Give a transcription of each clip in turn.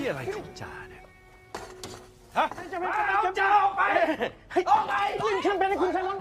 อะไรของจ่าเนี่ยฮะจะเป็น เอาจ่าออกไปออกไป คุณแชมเปญให้คุณไซมอน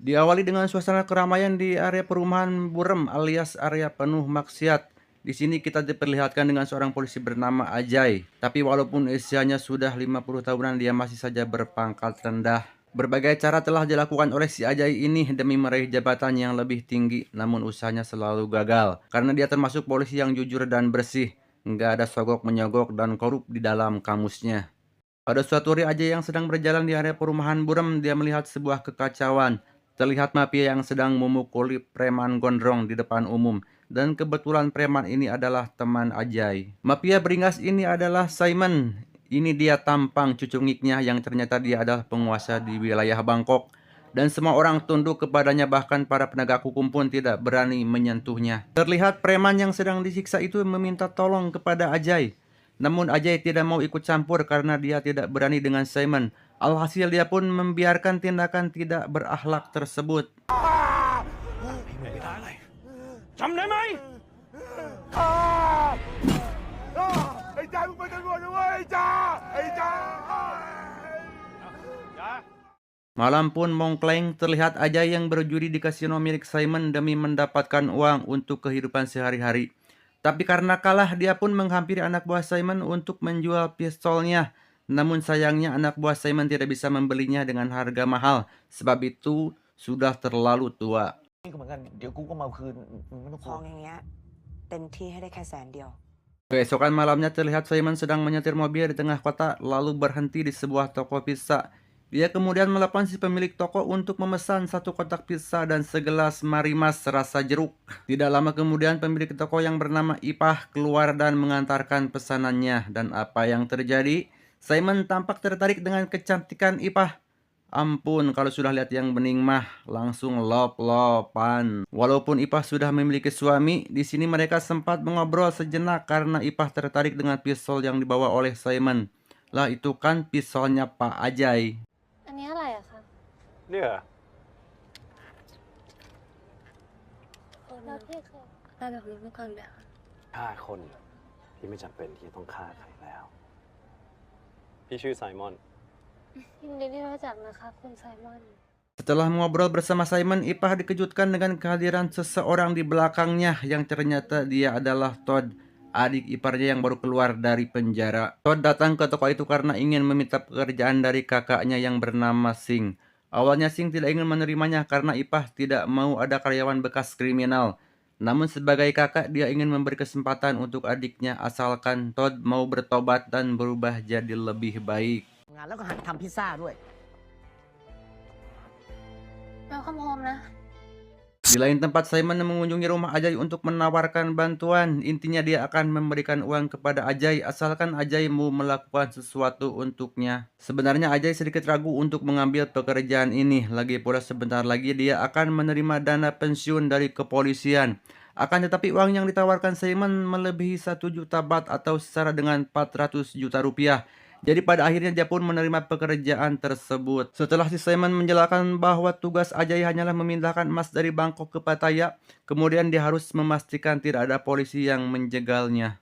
Diawali dengan suasana keramaian di area perumahan Burem alias area penuh maksiat. Di sini kita diperlihatkan dengan seorang polisi bernama Ajay. Tapi walaupun usianya sudah 50 tahunan, dia masih saja berpangkat rendah. Berbagai cara telah dilakukan oleh si Ajay ini demi meraih jabatan yang lebih tinggi, namun usahanya selalu gagal. Karena dia termasuk polisi yang jujur dan bersih. Nggak ada sogok menyogok dan korup di dalam kamusnya. Pada suatu hari Ajay yang sedang berjalan di area perumahan Burem, dia melihat sebuah kekacauan. Terlihat mafia yang sedang memukuli preman gondrong di depan umum. Dan kebetulan preman ini adalah teman Ajay. Mafia beringas ini adalah Simon. Ini dia tampang cucungiknya yang ternyata dia adalah penguasa di wilayah Bangkok. Dan semua orang tunduk kepadanya, bahkan para penegak hukum pun tidak berani menyentuhnya. Terlihat preman yang sedang disiksa itu meminta tolong kepada Ajay. Namun Ajay tidak mau ikut campur karena dia tidak berani dengan Simon. Alhasil dia pun membiarkan tindakan tidak berakhlak tersebut. จำได้ไหม ไอ้จ่ามึงเป็นตำรวจนะเว้ยไอ้จ่าไอ้จ่า Malam pun mongkleng, terlihat Ajay yang berjudi di kasino milik Simon demi mendapatkan uang untuk kehidupan sehari-hari. Tapi karena kalah, dia pun menghampiri anak buah Simon untuk menjual pistolnya. Namun sayangnya anak buah Simon tidak bisa membelinya dengan harga mahal, sebab itu sudah terlalu tua. นี่ก็เหมือนกันเดี๋ยวกูก็มาคืนไม่ต้อง ข กลั อ ว งอย่างเงี้ยเต็มที่ให้ได้แค่100,000 Keesokan malamnya terlihat Simon sedang menyetir mobil di tengah kota lalu berhenti di sebuah toko pizza. Dia kemudian melepon si pemilik toko untuk memesan 1 kotak pizza dan segelas marimas rasa jeruk. Tidak lama kemudian pemilik toko yang bernama Ipah keluar dan mengantarkan pesanannya. Dan apa yang terjadi? Simon tampak tertarik dengan kecantikan Ipah. Ampun, kalau sudah lihat yang bening mah langsung lop-lopan. Walaupun Ipah sudah memiliki suami, di sini mereka sempat mengobrol sejenak karena Ipah tertarik dengan pistol yang dibawa oleh Simon. Lah itu kan pistolnya Pak Ajay. อันนี้อะไรอะคะ เนี่ย แล้วพี่เคยได้แบบนี้มาก่อนไหมคะ ฆ่าคนที่ไม่จำเป็นที่จะต้องฆ่าใครแล้ว พี่ชื่อไซมอน ยินดีที่รู้จักนะคะคุณไซมอน Setelah mengobrol bersama Simon, Ipah dikejutkan dengan kehadiran seseorang di belakangnya yang ternyata dia adalah Todd, adik iparnya yang baru keluar dari penjara. Todd datang ke toko itu karena ingin meminta pekerjaan dari kakaknya yang bernama Singh. Awalnya Singh tidak ingin menerimanya karena Ipah tidak mau ada karyawan bekas kriminal. Namun sebagai kakak dia ingin memberi kesempatan untuk adiknya asalkan Todd mau bertobat dan berubah jadi lebih baik. งานแล้วก็หัดทำพิซซ่าด้วย Welcome home นะ Di lain tempat, Simon mengunjungi rumah Ajay untuk menawarkan bantuan. Intinya dia akan memberikan uang kepada Ajay asalkan Ajay mau melakukan sesuatu untuknya. Sebenarnya Ajay sedikit ragu untuk mengambil pekerjaan ini. Lagi pula sebentar lagi dia akan menerima dana pensiun dari kepolisian. Akan tetapi uang yang ditawarkan Simon melebihi 1 juta baht atau setara dengan 400 juta rupiah. Jadi pada akhirnya dia pun menerima pekerjaan tersebut. Setelah si Simon menjelaskan bahwa tugas Ajay hanyalah memindahkan emas dari Bangkok ke Pattaya, kemudian dia harus memastikan tidak ada polisi yang menjegalnya.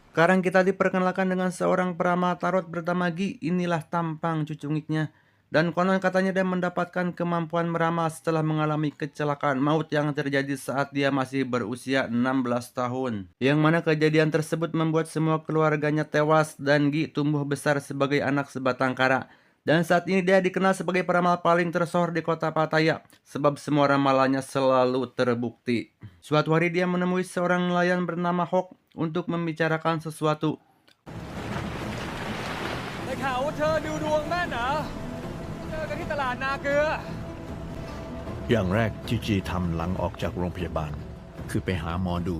Sekarang kita diperkenalkan dengan seorang peramal tarot bernama Gi. Inilah tampang cucungiknya. Dan konon katanya dia mendapatkan kemampuan meramal setelah mengalami kecelakaan maut yang terjadi saat dia masih berusia 16 tahun. Yang mana kejadian tersebut membuat semua keluarganya tewas dan Gi tumbuh besar sebagai anak sebatang kara. Dan saat ini dia dikenal sebagai peramal paling tersohor di kota Pattaya sebab semua ramalannya selalu terbukti. Suatu hari dia menemui seorang nelayan bernama Hok untuk membicarakan sesuatu. ได้ข่าวว่าเธอดูดวงแม่นเหรอเจอกันที่ตลาดนาเกลือ อย่างแรกที่จีทำหลังออกจากโรงพยาบาลคือไปหาหมอดู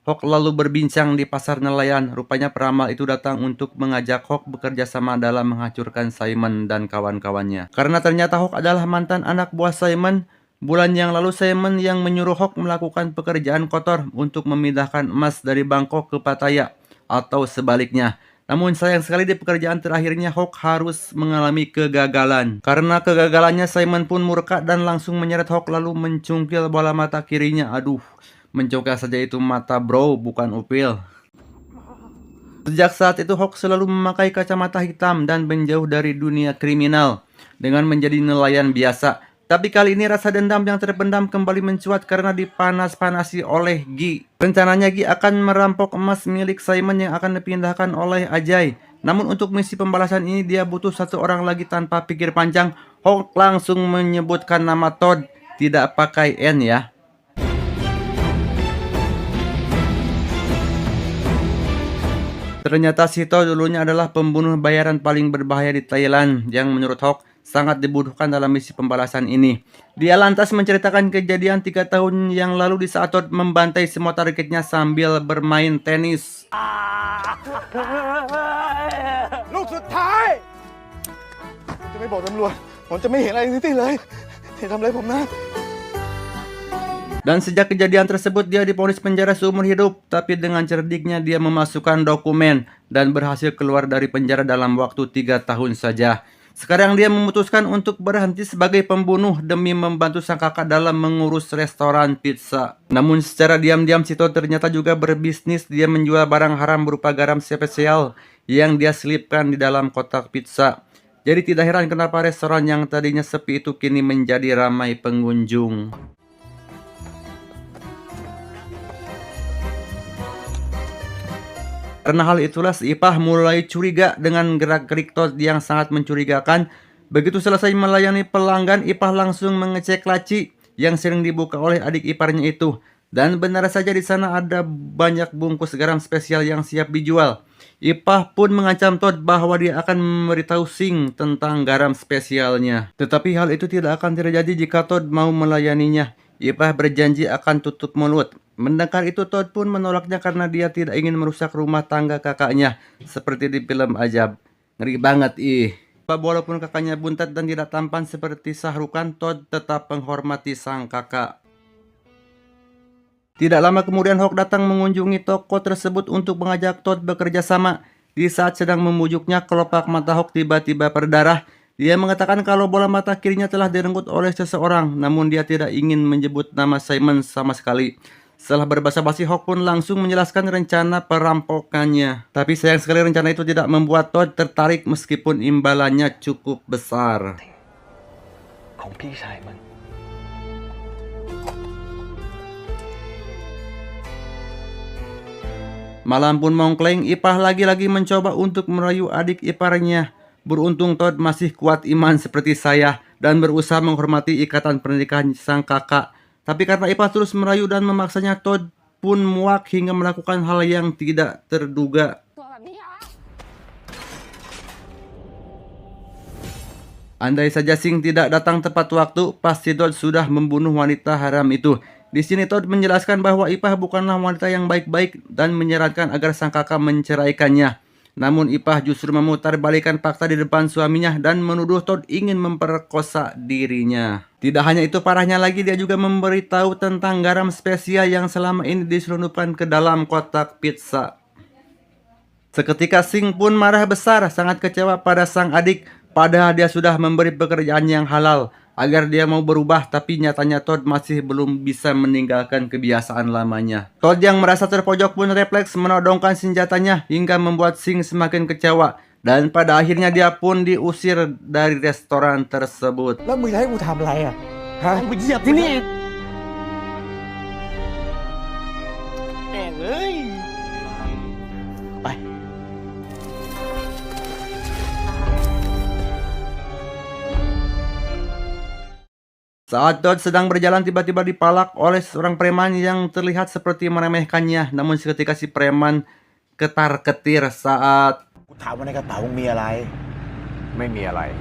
Hawk lalu berbincang di pasar nelayan. Rupanya peramal itu datang untuk mengajak Hawk bekerja sama dalam menghancurkan Simon dan kawan-kawannya. Karena ternyata Hawk adalah mantan anak buah Simon, bulan yang lalu Simon yang menyuruh Hawk melakukan pekerjaan kotor untuk memindahkan emas dari Bangkok ke Pattaya atau sebaliknya. Namun sayang sekali di pekerjaan terakhirnya Hawk harus mengalami kegagalan. Karena kegagalannya Simon pun murka dan langsung menyeret Hawk lalu mencungkil bola mata kirinya. Aduh, mencongkel saja itu mata bro, bukan upil. Sejak saat itu Hawk selalu memakai kacamata hitam dan menjauh dari dunia kriminal dengan menjadi nelayan biasa. Tapi kali ini rasa dendam yang terpendam kembali mencuat karena dipanas-panasi oleh Gi. Rencananya Gi akan merampok emas milik Simon yang akan dipindahkan oleh Ajay. Namun untuk misi pembalasan ini dia butuh satu orang lagi. Tanpa pikir panjang, Hawk langsung menyebutkan nama Todd. Tidak pakai N ya. Ternyata si Todd dulunya adalah pembunuh bayaran paling berbahaya di Thailand yang menurut Hawk sangat dibutuhkan dalam misi pembalasan ini. Dia lantas menceritakan kejadian 3 tahun yang lalu di saat Todd membantai semua targetnya sambil bermain tenis. ลูกสุดท้ายจะไม่บอกตำรวจผมจะไม่เห็นอะไรทั้งสิ้นเลยอย่าทำอะไรผมนะ Dan sejak kejadian tersebut dia divonis penjara seumur hidup. Tapi dengan cerdiknya dia memasukkan dokumen dan berhasil keluar dari penjara dalam waktu 3 tahun saja. Sekarang dia memutuskan untuk berhenti sebagai pembunuh demi membantu sang kakak dalam mengurus restoran pizza. Namun secara diam-diam si Todd ternyata juga berbisnis. Dia menjual barang haram berupa garam spesial yang dia selipkan di dalam kotak pizza. Jadi tidak heran kenapa restoran yang tadinya sepi itu kini menjadi ramai pengunjung. Karena hal itulah si Ipah mulai curiga dengan gerak-gerik Todd yang sangat mencurigakan. Begitu selesai melayani pelanggan, Ipah langsung mengecek laci yang sering dibuka oleh adik iparnya itu. Dan benar saja di sana ada banyak bungkus garam spesial yang siap dijual. Ipah pun mengancam Todd bahwa dia akan memberitahu Sing tentang garam spesialnya. Tetapi hal itu tidak akan terjadi jika Todd mau melayaninya. Ipah berjanji akan tutup mulut. Mendengar itu Todd pun menolaknya karena dia tidak ingin merusak rumah tangga kakaknya. Seperti di film Ajab. Ngeri banget ih. Walaupun kakaknya buntat dan tidak tampan seperti Shah Rukh Khan, Todd tetap menghormati sang kakak. Tidak lama kemudian Hawk datang mengunjungi toko tersebut untuk mengajak Todd bekerja sama. Di saat sedang memujuknya, kelopak mata Hawk tiba-tiba berdarah. Dia mengatakan kalau bola mata kirinya telah direnggut oleh seseorang. Namun dia tidak ingin menyebut nama Simon sama sekali. Setelah berbasa-basi, Hawk pun langsung menjelaskan rencana perampokannya. Tapi sayang sekali rencana itu tidak membuat Todd tertarik meskipun imbalannya cukup besar. ของพี่ชายมัน Malam pun mongkleng, Ipah lagi-lagi mencoba untuk merayu adik iparnya. Beruntung Todd masih kuat iman seperti saya dan berusaha menghormati ikatan pernikahan sang kakak. Tapi karena Ipah terus merayu dan memaksanya, Todd pun muak hingga melakukan hal yang tidak terduga. Andai saja Sing tidak datang tepat waktu, pasti Todd sudah membunuh wanita haram itu. Di sini Todd menjelaskan bahwa Ipah bukanlah wanita yang baik-baik dan menyarankan agar sang kakak menceraikannya. Namun Ipah justru memutarbalikkan fakta di depan suaminya dan menuduh Todd ingin memperkosa dirinya. Tidak hanya itu, parahnya lagi dia juga memberitahu tentang garam spesial yang selama ini diselundupkan ke dalam kotak pizza. Seketika Sing pun marah besar, sangat kecewa pada sang adik, padahal dia sudah memberi pekerjaan yang halal agar dia mau berubah, tapi nyatanya Todd masih belum bisa meninggalkan kebiasaan lamanya. Todd yang merasa terpojok pun refleks menodongkan senjatanya hingga membuat Sing semakin kecewa. Dan pada akhirnya dia pun diusir dari restoran tersebut. แล้วมึงจะให้กูทำอะไรอ่ะฮะกูเหยียบที่นี่แม่งเอ้ยไป Saat Todd sedang berjalan, tiba-tiba dipalak oleh seorang preman yang terlihat seperti meremehkannya. Namun seketika si preman ketar-ketir saat กูถามว่าในกระเป๋ามึงมีอะไร ไม่มีอะไร Todd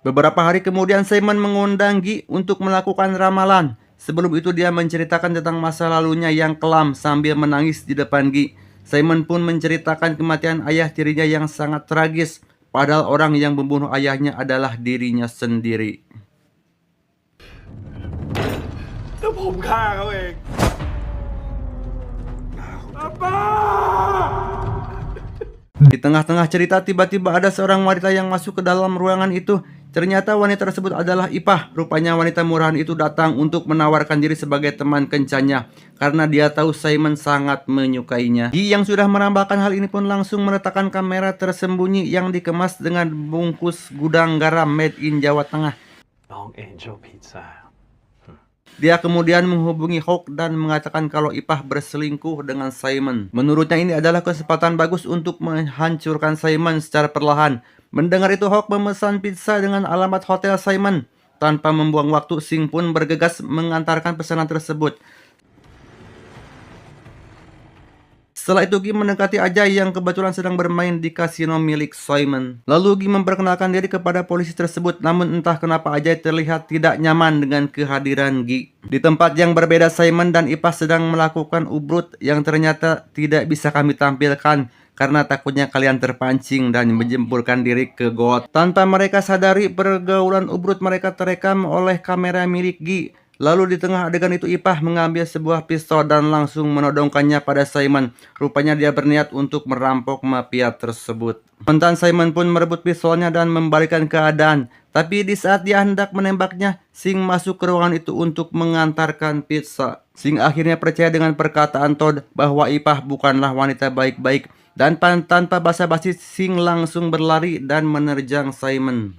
Beberapa hari kemudian Simon mengundang Gi untuk melakukan ramalan. Sebelum itu dia menceritakan tentang masa lalunya yang kelam sambil menangis di depan Gi. Simon pun menceritakan kematian ayah tirinya yang sangat tragis. Padahal orang yang membunuh ayahnya adalah dirinya sendiri. แต่ผมฆ่าเขาเอง Di tengah-tengah cerita tiba-tiba ada seorang wanita yang masuk ke dalam ruangan itu. Ternyata wanita tersebut adalah Ipah. Rupanya wanita murahan itu datang untuk menawarkan diri sebagai teman kencannya karena dia tahu Simon sangat menyukainya. Gi yang sudah merambakan hal ini pun langsung meletakkan kamera tersembunyi yang dikemas dengan bungkus gudang garam made in Jawa Tengah. น้อง Angel Pizza Dia kemudian menghubungi Hawk dan mengatakan kalau Ipah berselingkuh dengan Simon. Menurutnya ini adalah kesempatan bagus untuk menghancurkan Simon secara perlahan. Mendengar itu Hawk memesan pizza dengan alamat hotel Simon. Tanpa membuang waktu, Sing pun bergegas mengantarkan pesanan tersebut. Setelah itu Gi mendekati Ajay yang kebetulan sedang bermain di kasino milik Simon. Lalu Gi memperkenalkan diri kepada polisi tersebut, namun entah kenapa Ajay terlihat tidak nyaman dengan kehadiran Gi. Di tempat yang berbeda, Simon dan Ipah sedang melakukan ubrut yang ternyata tidak bisa kami tampilkan karena takutnya kalian terpancing dan menjempurkan diri ke got. Tanpa mereka sadari, pergaulan ubrut mereka terekam oleh kamera milik Gi. Lalu di tengah adegan itu Ipah mengambil sebuah pistol dan langsung menodongkannya pada Simon. Rupanya dia berniat untuk merampok mafia tersebut. Spontan Simon pun merebut pistolnya dan membalikan keadaan. Tapi di saat dia hendak menembaknya, Sing masuk ke ruangan itu untuk mengantarkan pizza. Sing akhirnya percaya dengan perkataan Todd bahwa Ipah bukanlah wanita baik-baik. Dan tanpa basa-basi Sing langsung berlari dan menerjang Simon.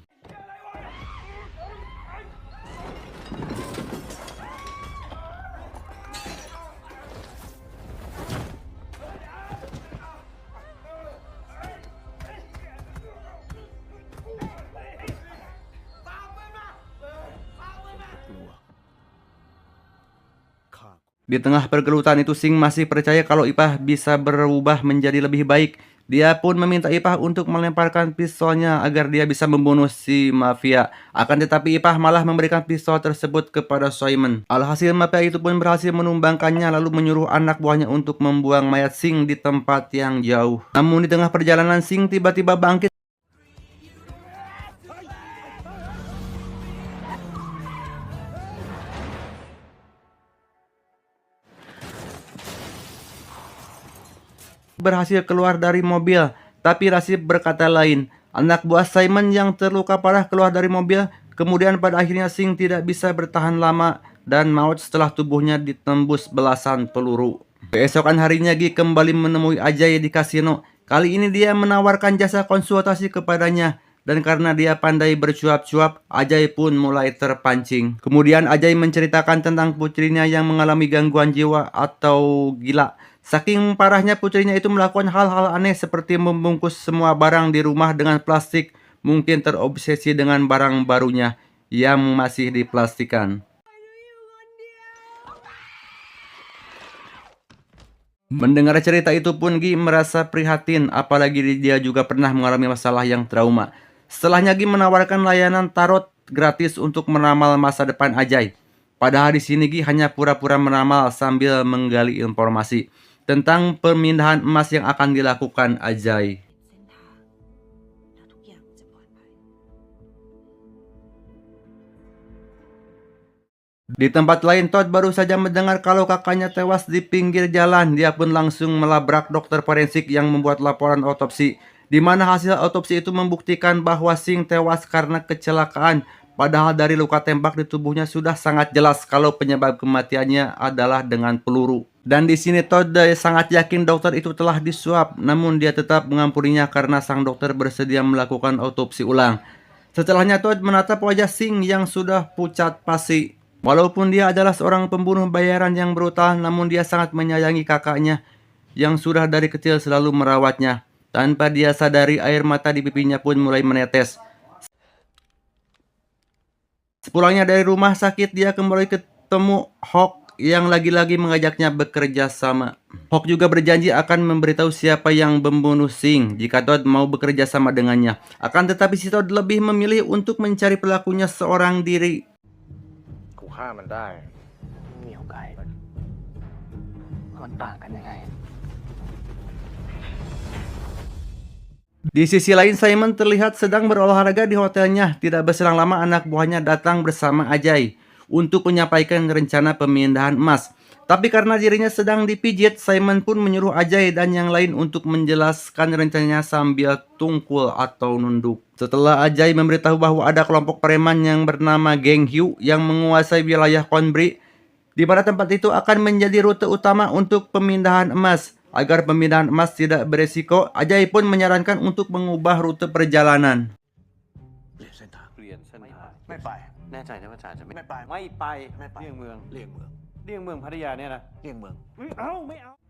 Di tengah pergelutan itu Sing masih percaya kalau Ipah bisa berubah menjadi lebih baik. Dia pun meminta Ipah untuk melemparkan pistolnya agar dia bisa membunuh si mafia. Akan tetapi Ipah malah memberikan pistol tersebut kepada Simon. Alhasil mafia itu pun berhasil menumbangkannya lalu menyuruh anak buahnya untuk membuang mayat Sing di tempat yang jauh. Namun di tengah perjalanan Sing tiba-tiba bangkit. Berhasil keluar dari mobil, tapi Rasib berkata lain. Anak buah Simon yang terluka parah keluar dari mobil, kemudian pada akhirnya Sing tidak bisa bertahan lama dan maut setelah tubuhnya ditembus belasan peluru. Keesokan harinya Gi kembali menemui Ajay di kasino. Kali ini dia menawarkan jasa konsultasi kepadanya. Dan karena dia pandai bercuap-cuap, Ajay pun mulai terpancing. Kemudian Ajay menceritakan tentang putrinya yang mengalami gangguan jiwa atau gila. Saking parahnya putrinya itu melakukan hal-hal aneh seperti membungkus semua barang di rumah dengan plastik. Mungkin terobsesi dengan barang barunya yang masih diplastikan. Mendengar cerita itu pun Gi merasa prihatin, apalagi dia juga pernah mengalami masalah yang trauma. Setelahnya Gi menawarkan layanan tarot gratis untuk meramal masa depan Ajay. Padahal di sini Gi hanya pura-pura meramal sambil menggali informasi tentang pemindahan emas yang akan dilakukan Ajay. Di tempat lain, Todd baru saja mendengar kalau kakaknya tewas di pinggir jalan. Dia pun langsung melabrak dokter forensik yang membuat laporan otopsi, di mana hasil otopsi itu membuktikan bahwa Sing tewas karena kecelakaan. Padahal dari luka tembak di tubuhnya sudah sangat jelas kalau penyebab kematiannya adalah dengan peluru. Dan di sini Todd sangat yakin dokter itu telah disuap, namun dia tetap mengampuninya karena sang dokter bersedia melakukan otopsi ulang. Setelahnya Todd menatap wajah Sing yang sudah pucat pasi. Walaupun dia adalah seorang pembunuh bayaran yang brutal, namun dia sangat menyayangi kakaknya yang sudah dari kecil selalu merawatnya. Tanpa dia sadari, air mata di pipinya pun mulai menetes. Sepulangnya dari rumah sakit, dia kembali ketemu Hawk yang lagi-lagi mengajaknya bekerja sama. Hawk juga berjanji akan memberitahu siapa yang membunuh Sing jika Todd mau bekerja sama dengannya. Akan tetapi si Todd lebih memilih untuk mencari pelakunya seorang diri. กูฆ่ามันได้ เหนียวไก่มันต่างกันยังไง Di sisi lain, Simon terlihat sedang berolahraga di hotelnya. Tidak berselang lama anak buahnya datang bersama Ajay untuk menyampaikan rencana pemindahan emas. Tapi karena dirinya sedang dipijit, Simon pun menyuruh Ajay dan yang lain untuk menjelaskan rencananya sambil tungkul atau nunduk. Setelah Ajay memberitahu bahwa ada kelompok preman yang bernama Geng Hyu yang menguasai wilayah Konbri, di mana tempat itu akan menjadi rute utama untuk pemindahan emas. Agar pemindahan emas tidak beresiko, Ajay pun menyarankan untuk mengubah rute perjalanan. เปลี่ยนเส้นทางไม่ไปแน่ใจนะว่าจ่าจะไม่ไปเลี่ยงเมืองพัทยาเนี่ยนะไม่เอา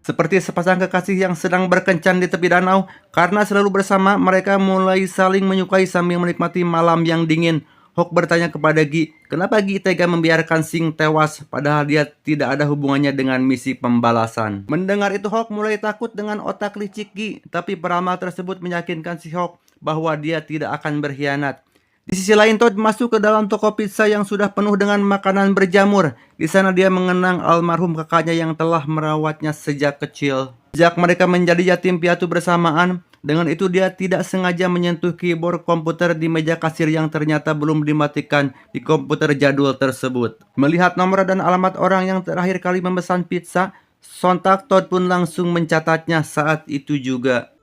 Seperti sepasang kekasih yang sedang berkencan di tepi danau, karena selalu bersama, mereka mulai saling menyukai sambil menikmati malam yang dingin. Hawk bertanya kepada Gi, kenapa Gi tega membiarkan Sing tewas, padahal dia tidak ada hubungannya dengan misi pembalasan. Mendengar itu, Hawk mulai takut dengan otak licik Gi, tapi peramal tersebut meyakinkan si Hawk bahwa dia tidak akan berkhianat. Di sisi lain, Todd masuk ke dalam toko pizza yang sudah penuh dengan makanan berjamur. Di sana dia mengenang almarhum kakaknya yang telah merawatnya sejak kecil. Sejak mereka menjadi yatim piatu bersamaan, dengan itu dia tidak sengaja menyentuh keyboard komputer di meja kasir yang ternyata belum dimatikan di komputer jadul tersebut. Melihat nomor dan alamat orang yang terakhir kali memesan pizza, sontak Todd pun langsung mencatatnya saat itu juga.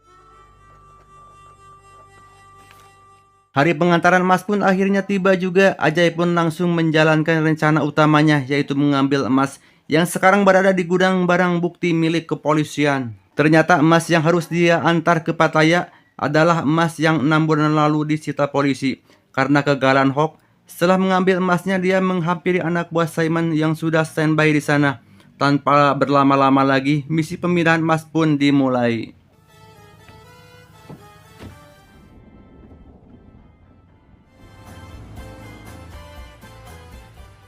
Hari pengantaran emas pun akhirnya tiba juga. Ajay pun langsung menjalankan rencana utamanya, yaitu mengambil emas yang sekarang berada di gudang barang bukti milik kepolisian. Ternyata emas yang harus dia antar ke Pattaya adalah emas yang 6 bulan lalu disita polisi. Karena kegagalan Hawk, setelah mengambil emasnya dia menghampiri anak buah Simon yang sudah standby di sana. Tanpa berlama-lama lagi, misi pemindahan emas pun dimulai.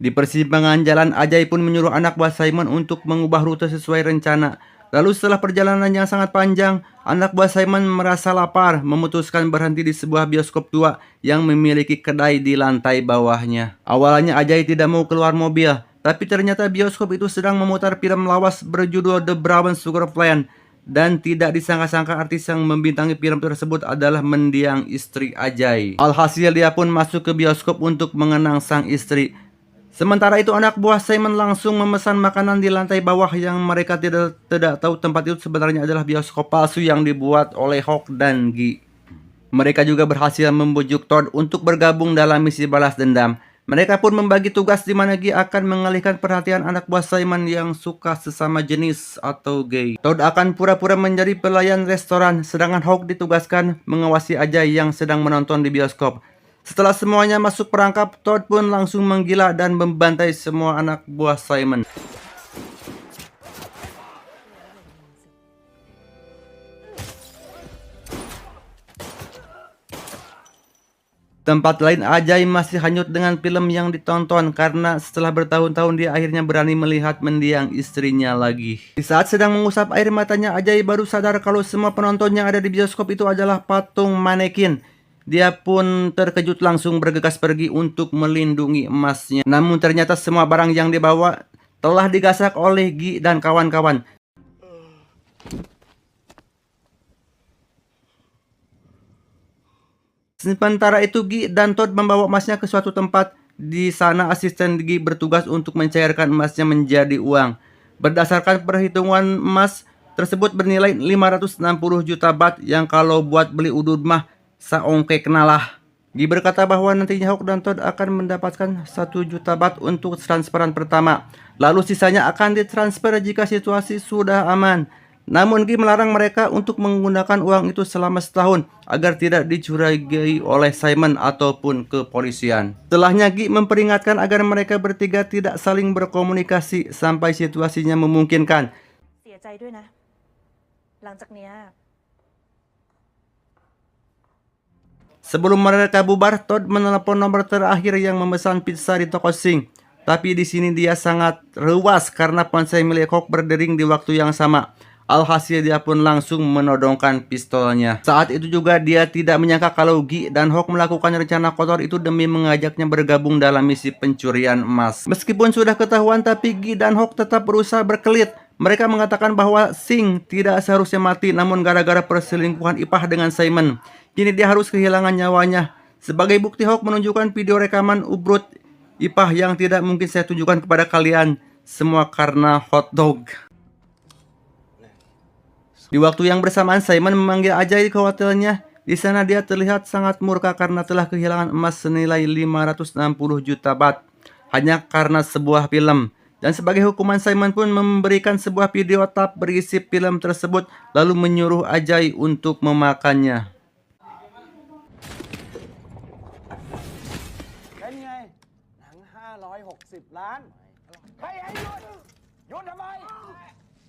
Di persimpangan jalan, Ajay pun menyuruh anak buah Simon untuk mengubah rute sesuai rencana. Lalu setelah perjalanan yang sangat panjang, anak buah Simon merasa lapar, memutuskan berhenti di sebuah bioskop tua yang memiliki kedai di lantai bawahnya. Awalnya Ajay tidak mau keluar mobil, tapi ternyata bioskop itu sedang memutar film lawas berjudul The Brown Sugar Plan. Dan tidak disangka-sangka artis yang membintangi film tersebut adalah mendiang istri Ajay. Alhasil dia pun masuk ke bioskop untuk mengenang sang istri. Sementara itu anak buah Simon langsung memesan makanan di lantai bawah yang mereka tidak tahu tempat itu sebenarnya adalah bioskop palsu yang dibuat oleh Hawk dan Gi. Mereka juga berhasil membujuk Todd untuk bergabung dalam misi balas dendam. Mereka pun membagi tugas di mana Gi akan mengalihkan perhatian anak buah Simon yang suka sesama jenis atau gay. Todd akan pura-pura menjadi pelayan restoran, sedangkan Hawk ditugaskan mengawasi Ajay yang sedang menonton di bioskop. Setelah semuanya masuk perangkap, Todd pun langsung menggila dan membantai semua anak buah Simon. Tempat lain, Ajay masih hanyut dengan film yang ditonton karena setelah bertahun-tahun dia akhirnya berani melihat mendiang istrinya lagi. Di saat sedang mengusap air matanya, Ajay baru sadar kalau semua penonton yang ada di bioskop itu adalah patung manekin. Dia pun terkejut langsung bergegas pergi untuk melindungi emasnya. Namun ternyata semua barang yang dibawa telah digasak oleh Gi dan kawan-kawan. Sementara itu Gi dan Todd membawa emasnya ke suatu tempat. Di sana asisten Gi bertugas untuk mencairkan emasnya menjadi uang. Berdasarkan perhitungan emas tersebut bernilai 560 juta baht yang kalau buat beli udud mah saongke kenalah. Gi berkata bahwa nantinya Hawk dan Todd akan mendapatkan 1 juta baht untuk transferan pertama. Lalu sisanya akan ditransfer jika situasi sudah aman. Namun Gi melarang mereka untuk menggunakan uang itu selama setahun agar tidak dicurigai oleh Simon ataupun kepolisian. Setelahnya Gi memperingatkan agar mereka bertiga tidak saling berkomunikasi sampai situasinya memungkinkan. เสียใจด้วยนะหลังจากเนี้ย Sebelum mereka bubar, Todd menelepon nomor terakhir yang memesan pizza di toko Sing. Tapi di sini dia sangat rewas karena ponsel milik Hawk berdering di waktu yang sama. Alhasil dia pun langsung menodongkan pistolnya. Saat itu juga dia tidak menyangka kalau Gi dan Hawk melakukan rencana kotor itu demi mengajaknya bergabung dalam misi pencurian emas. Meskipun sudah ketahuan, tapi Gi dan Hawk tetap berusaha berkelit. Mereka mengatakan bahwa Sing tidak seharusnya mati, namun gara-gara perselingkuhan Ipah dengan Simon, kini dia harus kehilangan nyawanya. Sebagai bukti, Hawk menunjukkan video rekaman ubrut Ipah yang tidak mungkin saya tunjukkan kepada kalian. Semua karena hotdog. Di waktu yang bersamaan, Simon memanggil Ajay ke hotelnya. Di sana dia terlihat sangat murka karena telah kehilangan emas senilai 560 juta baht hanya karena sebuah film. Dan sebagai hukuman, Simon pun memberikan sebuah video tap berisi film tersebut lalu menyuruh Ajay untuk memakannya. เป็นไงหนัง560 ล้านเฮ้ยหยุดหยุดทำไม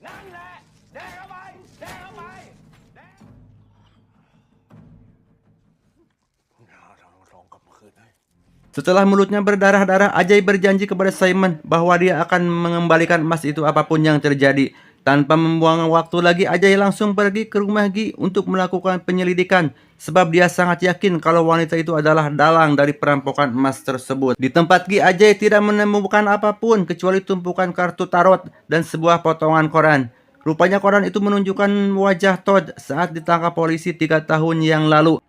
นั่นแหละแดกเข้าไปแดกเข้าไป Setelah mulutnya berdarah-darah, Ajay berjanji kepada Simon bahwa dia akan mengembalikan emas itu apapun yang terjadi. Tanpa membuang waktu lagi, Ajay langsung pergi ke rumah Gi untuk melakukan penyelidikan. Sebab dia sangat yakin kalau wanita itu adalah dalang dari perampokan emas tersebut. Di tempat Gi, Ajay tidak menemukan apapun kecuali tumpukan kartu tarot dan sebuah potongan koran. Rupanya koran itu menunjukkan wajah Todd saat ditangkap polisi 3 tahun yang lalu.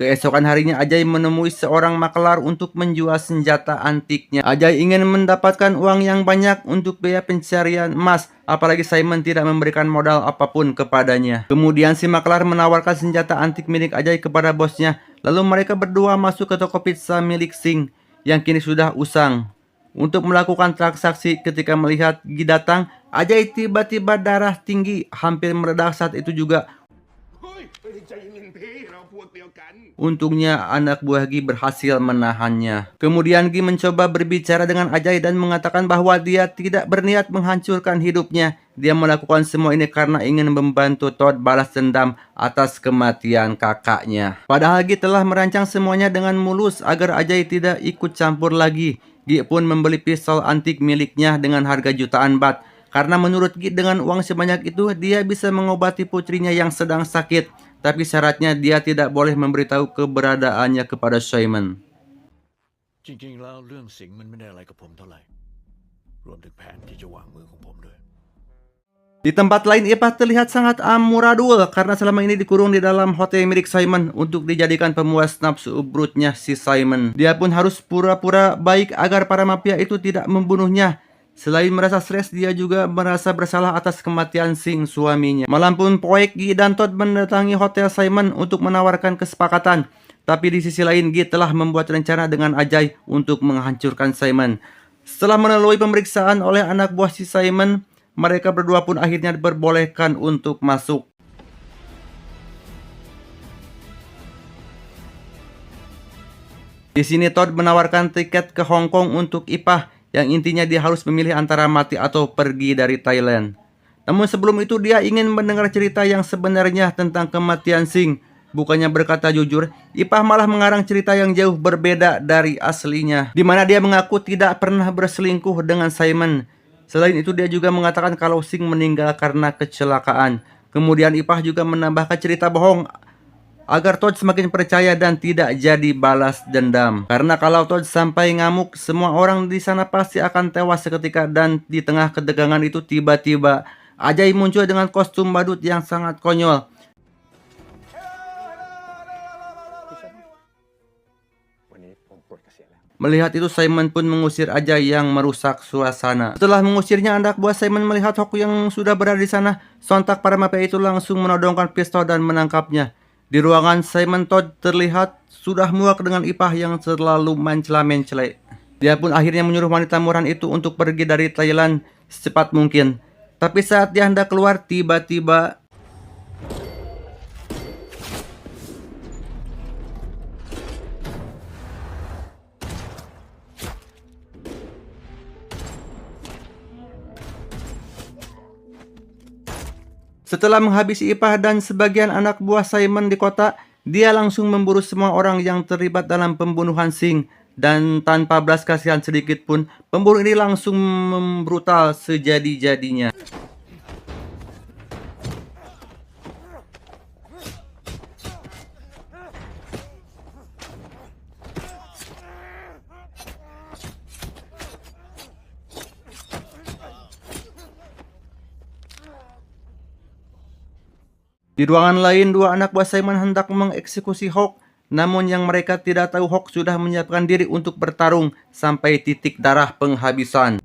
Keesokan harinya, Ajay menemui seorang makelar untuk menjual senjata antiknya. Ajay ingin mendapatkan uang yang banyak untuk biaya pencarian emas, apalagi Simon tidak memberikan modal apapun kepadanya. Kemudian si makelar menawarkan senjata antik milik Ajay kepada bosnya. Lalu mereka berdua masuk ke toko pizza milik Sing yang kini sudah usang. Untuk melakukan transaksi, ketika melihat Gi datang, Ajay tiba-tiba darah tinggi hampir meledak saat itu juga. Untungnya anak buah Gi berhasil menahannya. Kemudian Gi mencoba berbicara dengan Ajay dan mengatakan bahwa dia tidak berniat menghancurkan hidupnya. Dia melakukan semua ini karena ingin membantu Todd balas dendam atas kematian kakaknya. Padahal Gi telah merancang semuanya dengan mulus agar Ajay tidak ikut campur lagi. Gi pun membeli pistol antik miliknya dengan harga jutaan baht. Karena menurut Gi dengan uang sebanyak itu dia bisa mengobati putrinya yang sedang sakit. Tapi syaratnya dia tidak boleh memberitahu keberadaannya kepada Simon. จริงๆแล้วเรื่องสิงห์มันไม่ได้อะไรกับผมเท่าไหร่รวมถึงแผนที่จะวางมือของผมด้วย Di tempat lain, Ipah terlihat sangat amburadul karena selama ini dikurung di dalam hotel milik Simon untuk dijadikan pemuas nafsu ubrutnya si Simon. Dia pun harus pura-pura baik agar para mafia itu tidak membunuhnya. Selain merasa stres, dia juga merasa bersalah atas kematian Sing, suaminya. Malam pun Poek, Gi dan Todd mendatangi hotel Simon untuk menawarkan kesepakatan. Tapi di sisi lain, Gi telah membuat rencana dengan Ajay untuk menghancurkan Simon. Setelah melalui pemeriksaan oleh anak buah si Simon, mereka berdua pun akhirnya diperbolehkan untuk masuk. Di sini Todd menawarkan tiket ke Hong Kong untuk Ipah, yang intinya dia harus memilih antara mati atau pergi dari Thailand. Namun sebelum itu dia ingin mendengar cerita yang sebenarnya tentang kematian Sing. Bukannya berkata jujur, Ipah malah mengarang cerita yang jauh berbeda dari aslinya, di mana dia mengaku tidak pernah berselingkuh dengan Simon. Selain itu dia juga mengatakan kalau Sing meninggal karena kecelakaan. Kemudian Ipah juga menambahkan cerita bohong agar Todd semakin percaya dan tidak jadi balas dendam. Karena kalau Todd sampai ngamuk, semua orang di sana pasti akan tewas seketika. Dan di tengah ketegangan itu tiba-tiba Ajay muncul dengan kostum badut yang sangat konyol. Melihat itu, Simon pun mengusir Ajay yang merusak suasana. Setelah mengusirnya, anak buah Simon melihat Hawk yang sudah berada di sana. Sontak para mafia itu langsung menodongkan pistol dan menangkapnya. Di ruangan Simon, Todd terlihat sudah muak dengan Ipah yang selalu mencela-mencela. Dia pun akhirnya menyuruh wanita murahan itu untuk pergi dari Thailand secepat mungkin. Tapi saat dia hendak keluar, tiba-tiba setelah menghabisi Ipah dan sebagian anak buah Simon di kota, Dia langsung memburu semua orang yang terlibat dalam pembunuhan Singh dan tanpa belas kasihan sedikit pun, pemburu ini langsung membrutal sejadi-jadinya. Di ruangan lain, dua anak buah Simon hendak mengeksekusi Hawk, namun yang mereka tidak tahu Hawk sudah menyiapkan diri untuk bertarung sampai titik darah penghabisan.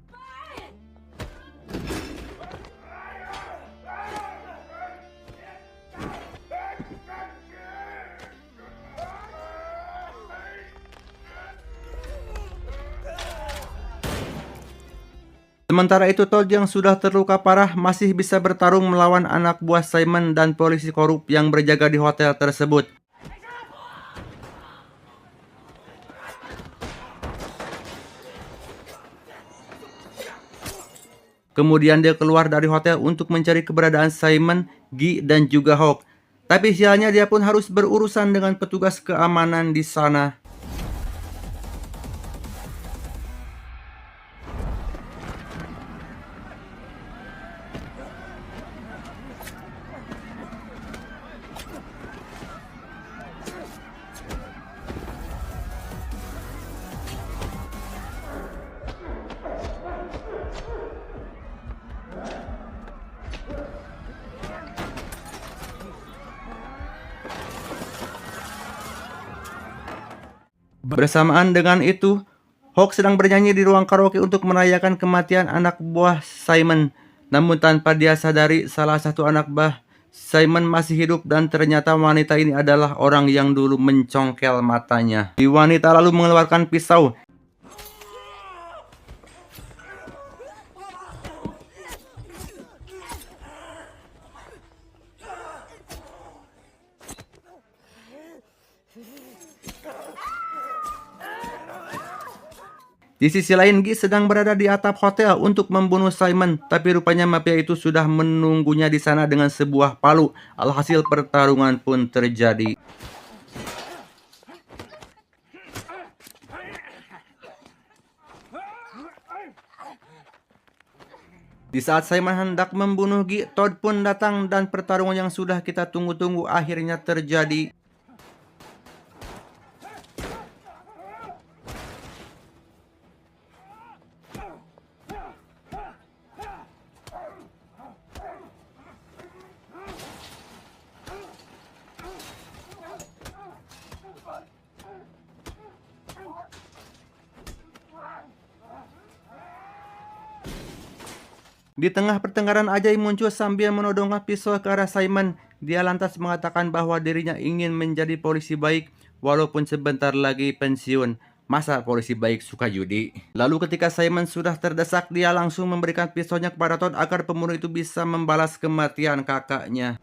Sementara itu Todd yang sudah terluka parah masih bisa bertarung melawan anak buah Simon dan polisi korup yang berjaga di hotel tersebut. Kemudian dia keluar dari hotel untuk mencari keberadaan Simon, Guy, dan juga Hawk. Tapi sialnya dia pun harus berurusan dengan petugas keamanan di sana. Bersamaan dengan itu, Hawk sedang bernyanyi di ruang karaoke untuk merayakan kematian anak buah Simon. Namun tanpa dia sadari, salah satu anak buah Simon masih hidup dan ternyata wanita ini adalah orang yang dulu mencongkel matanya. Si wanita lalu mengeluarkan pisau. Di sisi lain, Guy sedang berada di atap hotel untuk membunuh Simon, tapi rupanya mafia itu sudah menunggunya di sana dengan sebuah palu. Alhasil pertarungan pun terjadi. Di saat Simon hendak membunuh Guy, Todd pun datang dan pertarungan yang sudah kita tunggu-tunggu akhirnya terjadi. Di tengah pertengkaran, Ajay muncul sambil menodongkan pisau ke arah Simon. Dia lantas mengatakan bahwa dirinya ingin menjadi polisi baik walaupun sebentar lagi pensiun. Masa polisi baik suka judi? Lalu ketika Simon sudah terdesak, dia langsung memberikan pisaunya kepada Todd agar pembunuh itu bisa membalas kematian kakaknya.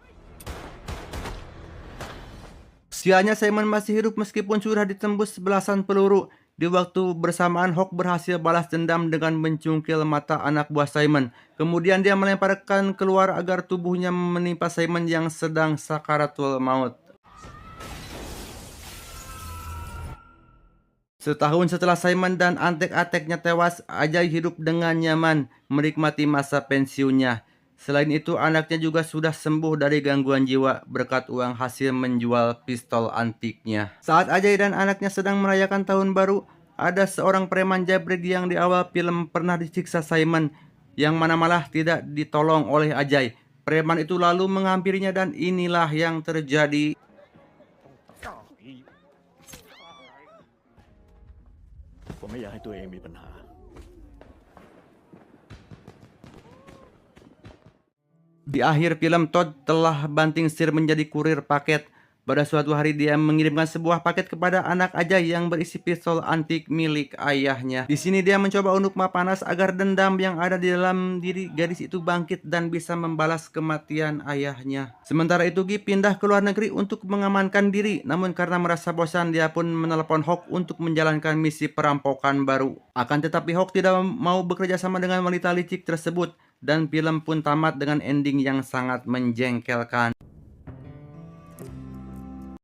Sialnya Simon masih hidup meskipun sudah ditembus belasan peluru. Di waktu bersamaan, Hawk berhasil balas dendam dengan mencungkil mata anak buah Simon. Kemudian dia melemparkan keluar agar tubuhnya menimpa Simon yang sedang sakaratul maut. Setahun setelah Simon dan antek-anteknya tewas, Ajay hidup dengan nyaman menikmati masa pensiunnya. Selain itu, anaknya juga sudah sembuh dari gangguan jiwa berkat uang hasil menjual pistol antiknya. Saat Ajay dan anaknya sedang merayakan tahun baru, ada seorang preman jabrik yang di awal film pernah disiksa Simon, yang mana malah tidak ditolong oleh Ajay. Preman itu lalu menghampirinya dan inilah yang terjadi.ผมไม่อยากให้ตัวเองมีปัญหา Di akhir film, Todd telah banting setir menjadi kurir paket. Pada suatu hari dia mengirimkan sebuah paket kepada anak Ajay yang berisi pistol antik milik ayahnya. Di sini dia mencoba untuk panas agar dendam yang ada di dalam diri gadis itu bangkit dan bisa membalas kematian ayahnya. Sementara itu Guy pindah ke luar negeri untuk mengamankan diri. Namun karena merasa bosan, dia pun menelepon Hawk untuk menjalankan misi perampokan baru. Akan tetapi Hawk tidak mau bekerja sama dengan wanita licik tersebut. Dan film pun tamat dengan ending yang sangat menjengkelkan.